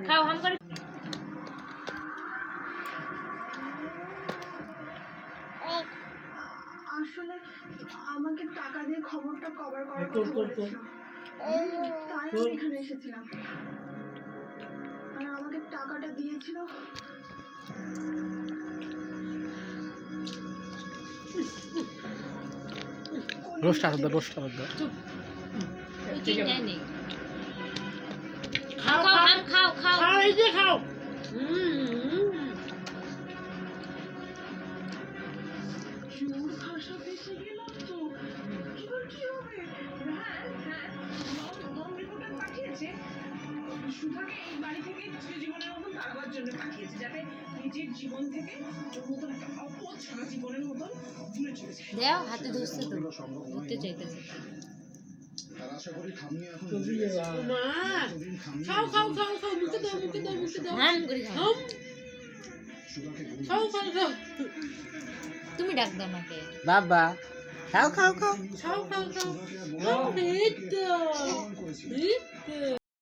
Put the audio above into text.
খাও হাম করে। আসলে আমাকে টাকা দিয়ে খবরটা কভার করার কথা বলেছিল, তাই আমি এখানে এসেছিলাম। আর আমাকে টাকাটা দিয়েছিল রোস্টার দাও, রোস্টার দাও। ঠিক নেই। খাও খাও হাম খাও খাও। খাও, এই যে খাও। জোর ভাষা ফেসে গেলাম তো। এবার কি হবে? হ্যাঁ হ্যাঁ, মম রিপোর্টার পাঠিয়েছে সুধাকে এই বাড়ি থেকে চিরজীবনের মতন তাড়াবার জন্য পাঠিয়েছে, যাতে নিজের জীবন থেকে ওর মতন একটা অপদ সারা জীবনের মতন দূরে চলে যায়। দেও হাতে ধরছে তো, ধরতে চাইতেছে। আর আশা করি খামনি এখন মা খাও খাও খাও খাও, মুখে দাও মুখে দাও মুখে দাও। হাম করে খাও। খাও খাও খাও। তুমি ডাক দাও আমাকে। বাবা খাও খাও খাও খাও খাও খাও খাও। খাও এই তো, এই তো।